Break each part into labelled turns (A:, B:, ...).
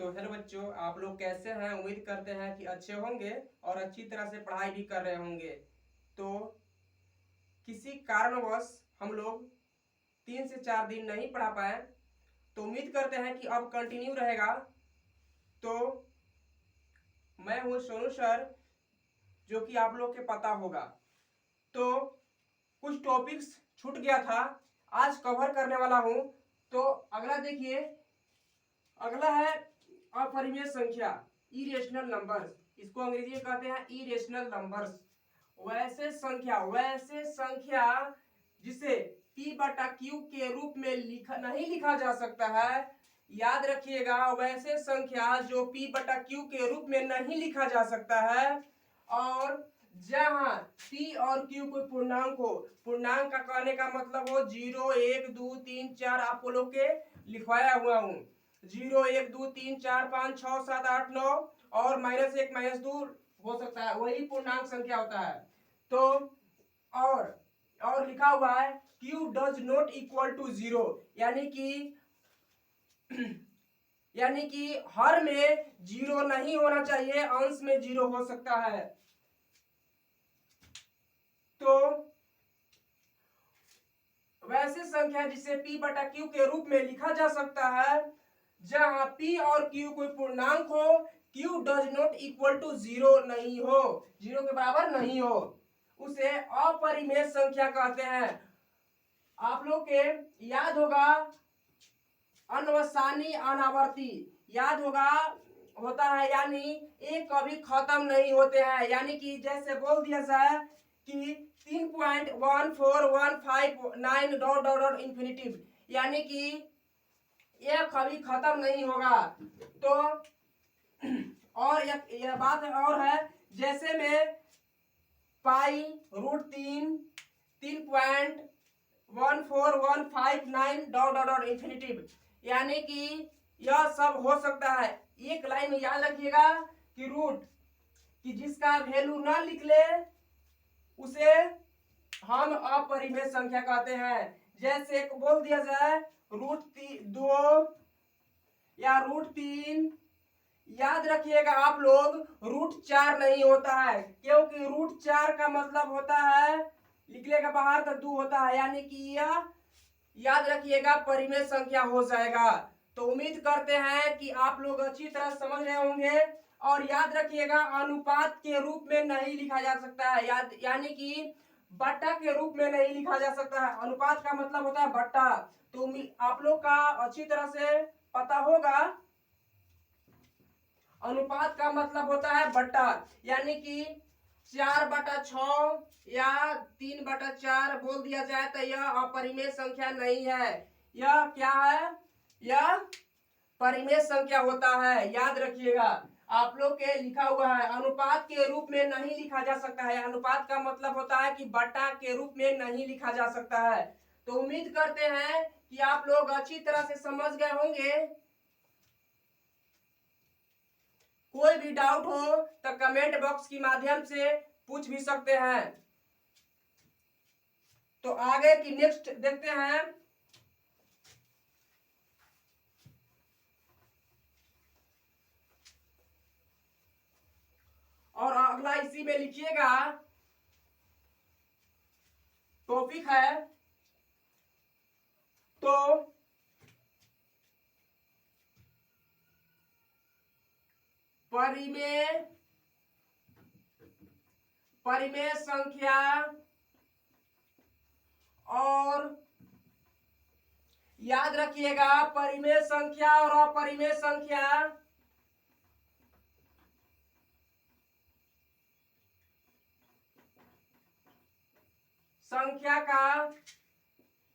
A: तो हेलो बच्चों, आप लोग कैसे हैं। उम्मीद करते हैं कि अच्छे होंगे और अच्छी तरह से पढ़ाई भी कर रहे होंगे। तो किसी कारणवश हम लोग 3 से 4 दिन नहीं पढ़ा पाए, तो उम्मीद करते हैं कि अब कंटिन्यू रहेगा। तो मैं हूँ सोनू सर, जो कि आप लोग के पता होगा। तो कुछ टॉपिक्स छूट गया था, आज कवर करने वाला हूँ। तो अगला देखिए, अगला है अपरिमेय संख्या, इरेशनल नंबर्स। इसको अंग्रेजी में कहते हैं इरेशनल नंबर्स। वैसे संख्या जिसे p बटा q के रूप में नहीं लिखा जा सकता है। याद रखिएगा, वैसे संख्या जो p बटा q के रूप में नहीं लिखा जा सकता है, और जहां p और q कोई पूर्णांक हो। पूर्णांक का कहने का मतलब हो 0 1 2 3 4, आप लोग के लिखवाया हुआ हूं। 0 1 2 3 4 5 6 7 8 9 और -1 -2 हो सकता है, वही पूर्णांक संख्या होता है। तो और लिखा हुआ है q does not equal to 0, यानी कि हर में 0 नहीं होना चाहिए, अंश में 0 हो सकता है। तो वैसे संख्या जिसे p बटा q के रूप में लिखा जा सकता है, जहां p और q कोई पूर्णांक हो, q does not equal to 0 नहीं हो, 0 के बराबर नहीं हो, उसे अपरिमेय संख्या कहते हैं। आप लोग के याद होगा अनवसानी अनावर्ती, याद होगा होता है, यानी एक कभी खत्म नहीं होते हैं। यानी कि जैसे बोल दिया जाए कि 3.14159 डॉट डॉट डॉट इंफिनिटिव, यानी कि यह कभी खत्म नहीं होगा। तो और यह बात और है, जैसे में पाई √3 3.14159 डॉट डॉट डॉट इंफिनिटिव, यानी कि यह सब हो सकता है। एक लाइन में याद रखिएगा कि रूट कि जिसका वैल्यू ना लिख ले उसे हम अपरिमेय संख्या कहते हैं। जैसे बोल दिया जाए √2 या √3, याद रखिएगा आप लोग √4 नहीं होता है, क्योंकि √4 का मतलब होता है निकले का बाहर तो 2 होता है, यानी कि यह याद रखिएगा परिमेय संख्या हो जाएगा। तो उम्मीद करते हैं कि आप लोग अच्छी तरह समझ रहे होंगे। और याद रखिएगा अनुपात के रूप में नहीं लिखा जा सकता है, यानी कि बट्टा के रूप में नहीं लिखा जा सकता है। अनुपात का मतलब होता है बट्टा। तो आप लोग का अच्छी तरह से पता होगा, अनुपात का मतलब होता है बट्टा, यानी कि 4/6 या 3/4 बोल दिया जाए तो यह अपरिमेय संख्या नहीं है। यह क्या है? यह परिमेय संख्या होता है। याद रखिएगा, आप लोग के लिखा हुआ है अनुपात के रूप में नहीं लिखा जा सकता है। अनुपात का मतलब होता है कि बट्टा के रूप में नहीं लिखा जा सकता है। तो उम्मीद करते हैं कि आप लोग अच्छी तरह से समझ गए होंगे। कोई भी डाउट हो तो कमेंट बॉक्स के माध्यम से पूछ भी सकते हैं। तो आगे की नेक्स्ट देखते हैं। और अगला इसी में लिखिएगा, टॉपिक है तो परिमेय संख्या और याद रखिएगा परिमेय संख्या और अपरिमेय संख्या का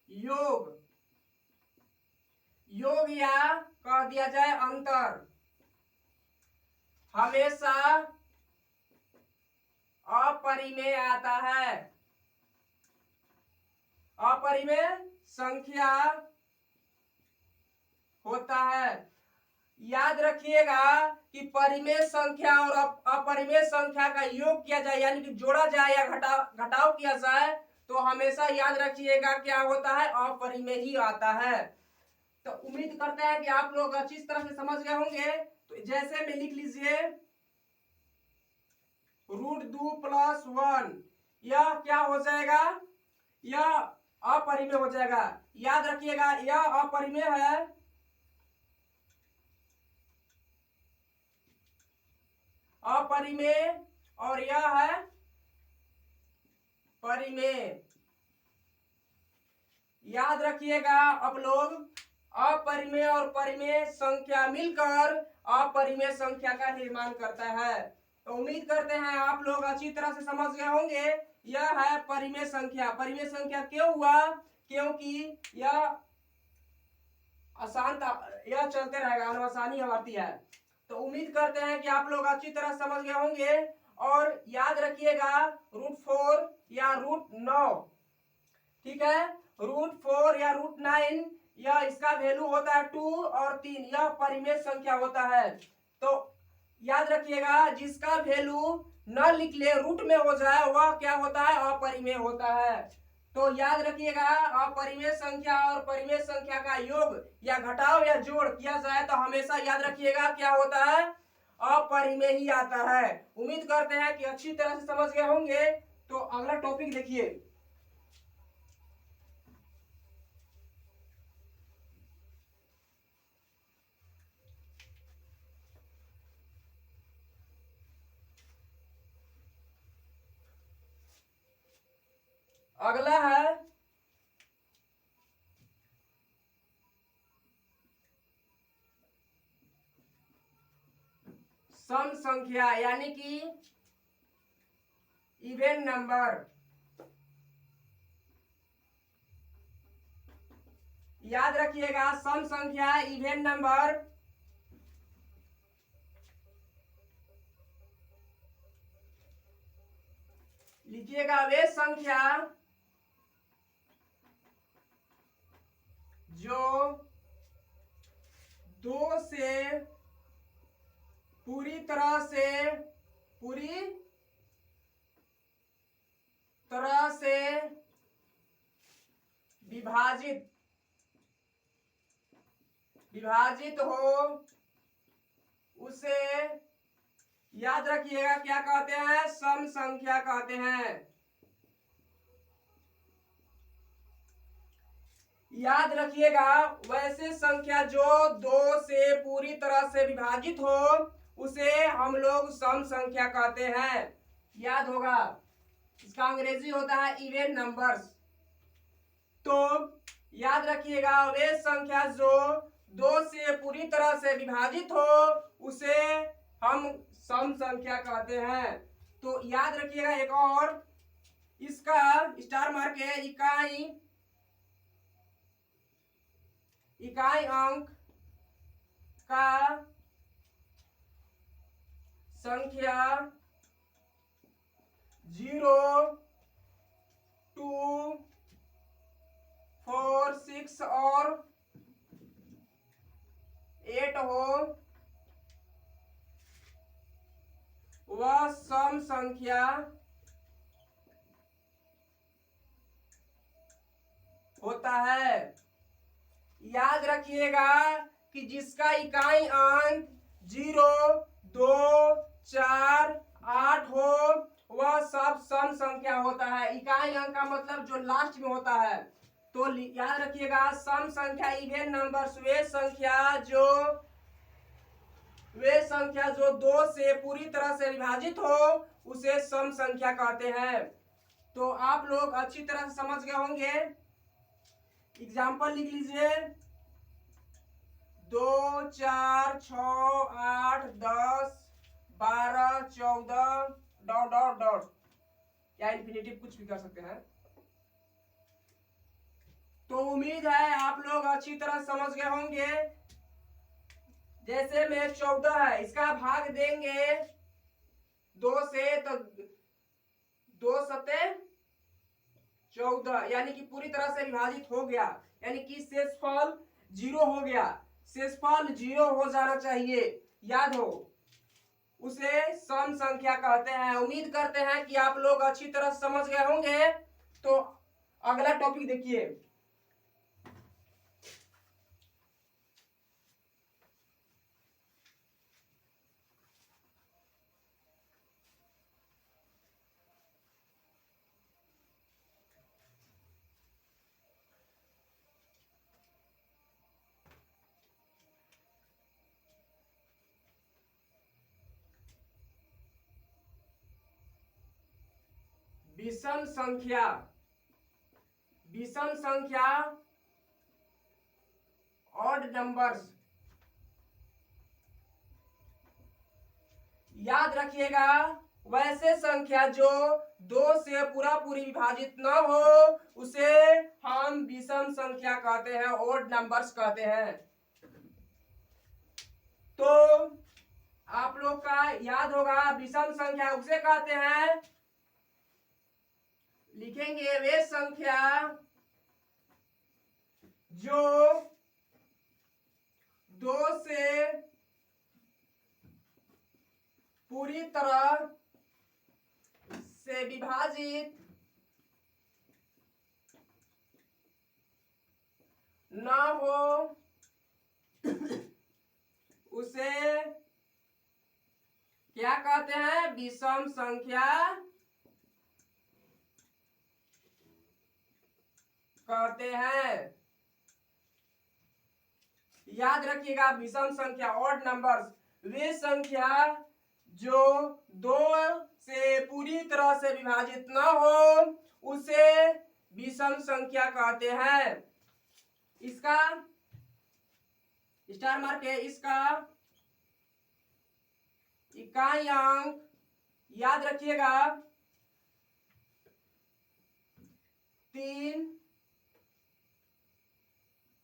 A: योग या कह दिया जाए अंतर हमेशा अपरिमेय आता है। अपरिमेय संख्या होता है। याद रखिएगा कि परिमेय संख्या और अपरिमेय संख्या का योग किया जाए, यानी कि जोड़ा जाए या घटाव किया जाए, तो हमेशा याद रखिएगा क्या होता है? अपरिमेय ही आता है। तो उम्मीद करते हैं कि आप लोग अच्छी तरह से समझ गए होंगे। तो जैसे में लिख लीजिए √2 + 1, यह क्या हो जाएगा, यह अपरिमेय हो जाएगा। याद रखिएगा यह अपरिमेय है, अपरिमेय, और यह है परिमेय। याद रखिएगा आप लोग, अपरिमेय और परिमेय संख्या मिलकर अपरिमेय संख्या का निर्माण करता है। तो उम्मीद करते हैं आप लोग अच्छी तरह से समझ गए होंगे। यह है परिमेय संख्या। परिमेय संख्या क्यों हुआ, क्योंकि यह आसान, यह चलते रहेगा, अनआसानी आती है। तो उम्मीद करते हैं कि आप लोग अच्छी तरह समझ गए होंगे। और याद रखिएगा √4 या √9, ठीक है, √4 या √9, यह इसका वैल्यू होता है 2 और 3, यह परिमेय संख्या होता है। तो याद रखिएगा जिसका वैल्यू न लिख ले, रूट में हो जाए, वह क्या होता है, अपरिमेय होता है। तो याद रखिएगा अपरिमेय संख्या और परिमेय संख्या का योग या घटाव या जोड़ किया जाए तो हमेशा याद रखिएगा क्या होता है, अपरिमेय ही आता है। उम्मीद करते हैं कि अच्छी तरह से समझ गए होंगे। तो अगला टॉपिक देखिए, अगला है सम संख्या, यानी कि इवेन नंबर। याद रखिएगा सम संख्या, इवेन नंबर, लिखिएगा वे संख्या जो 2 से पूरी तरह से विभाजित हो, उसे याद रखिएगा क्या कहते हैं, सम संख्या कहते हैं। याद रखिएगा वैसे संख्या जो 2 से पूरी तरह से विभाजित हो उसे हम लोग सम संख्या कहते हैं। याद होगा, इसका अंग्रेजी होता है इवेन नंबर्स। तो याद रखिएगा वे संख्या जो 2 से पूरी तरह से विभाजित हो उसे हम सम संख्या कहते हैं। तो याद रखिएगा एक और, इसका स्टार मार्क है, इकाई अंक का संख्या 0, 2, 4, 6 और 8 हो, वह सम संख्या होता है। याद रखिएगा कि जिसका इकाई अंक 0, 2, 4, 8 हो वह सब सम संख्या होता है। इकाई अंक का मतलब जो लास्ट में होता है। तो याद रखिएगा सम संख्या इवेन नंबर्स वे संख्या जो 2 से पूरी तरह से विभाजित हो उसे सम संख्या कहते हैं। तो आप लोग अच्छी तरह से समझ गए होंगे। एग्जाम्पल लिख लीजिए 2, 4, 6, 8, 10, 12, 14 ... या इंफिनिटिव कुछ भी कर सकते हैं। तो उम्मीद है आप लोग अच्छी तरह समझ गए होंगे। जैसे में 14 है, इसका भाग देंगे 2 से तो 2 सते 14, यानी कि पूरी तरह से विभाजित हो गया, यानी कि शेषफल 0 हो गया। शेषफल 0 हो जाना चाहिए, याद हो, उसे सम संख्या कहते हैं। उम्मीद करते हैं कि आप लोग अच्छी तरह समझ गए होंगे। तो अगला टॉपिक देखिए, विषम संख्या, विषम संख्या ऑड नंबर्स। याद रखिएगा, वैसे संख्या जो 2 से पूरा पूरी विभाजित न हो उसे हम विषम संख्या कहते हैं, ऑड नंबर्स कहते हैं। तो आप लोग का याद होगा, विषम संख्या उसे कहते हैं, लिखेंगे वे संख्या जो 2 से पूरी तरह से विभाजित न हो उसे क्या कहते हैं, विषम संख्या कहते हैं। याद रखिएगा, विषम संख्या ऑड नंबर्स वे संख्या जो 2 से पूरी तरह से विभाजित न हो उसे विषम संख्या कहते हैं। इसका स्टार मार्क है, इसका इकाई अंक याद रखिएगा 3,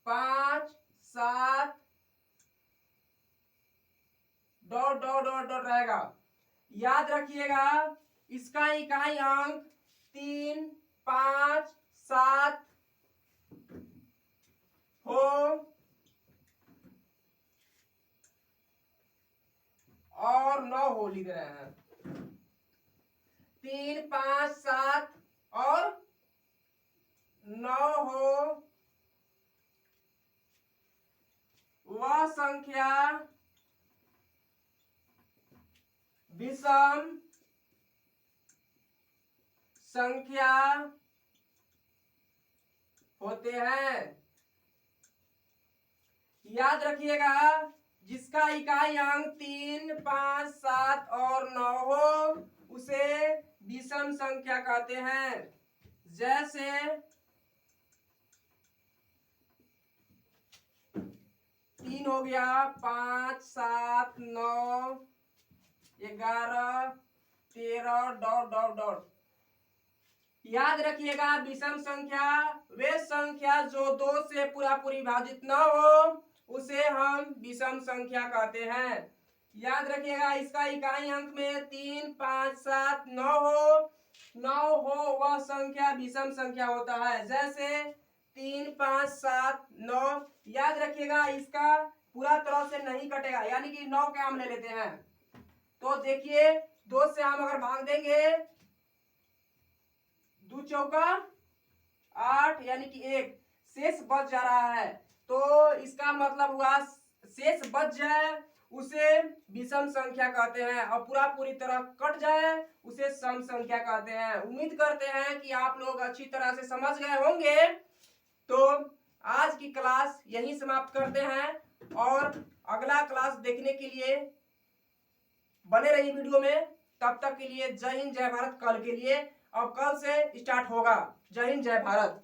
A: 5, 7 डॉट डॉट डॉट डॉट रहेगा। याद रखिएगा, इसका इकाई अंक 3, 5, 7 हो और 9 हो, लिख रहे हैं 3, 5, 7 और 9 हो वह संख्या विषम संख्या होते हैं। याद रखिएगा, जिसका इकाई अंक 3, 5, 7 और 9 हो उसे विषम संख्या कहते हैं। जैसे 3 हो गया, 5, 7, 9, 11, 13 डॉट डॉट डॉट। याद रखिएगा, विषम संख्या वे संख्या जो 2 से पूरा पूरी विभाजित न हो उसे हम विषम संख्या कहते हैं। याद रखिएगा, इसका इकाई अंक में 3, 5, 7, 9 हो वह संख्या विषम संख्या होता है। जैसे 3, 5, 7, 9। याद रखिएगा, इसका पूरा तरह से नहीं कटेगा, यानी कि 9 के हम ले लेते हैं। तो देखिए, 2 से हम अगर भाग देंगे 2 चौका 8 यानी कि 1 शेष बच जा रहा है। तो इसका मतलब हुआ शेष बच जाए उसे विषम संख्या कहते हैं और पूरा पूरी तरह कट जाए उसे सम संख्या कहते हैं। उम्मीद करते हैं कि आप लोग अच्छी तरह से समझ गए होंगे। तो आज की क्लास यहीं समाप्त करते हैं और अगला क्लास देखने के लिए बने रहिए वीडियो में। तब तक के लिए जय हिंद जय भारत। कल के लिए, अब कल से स्टार्ट होगा। जय हिंद जय भारत।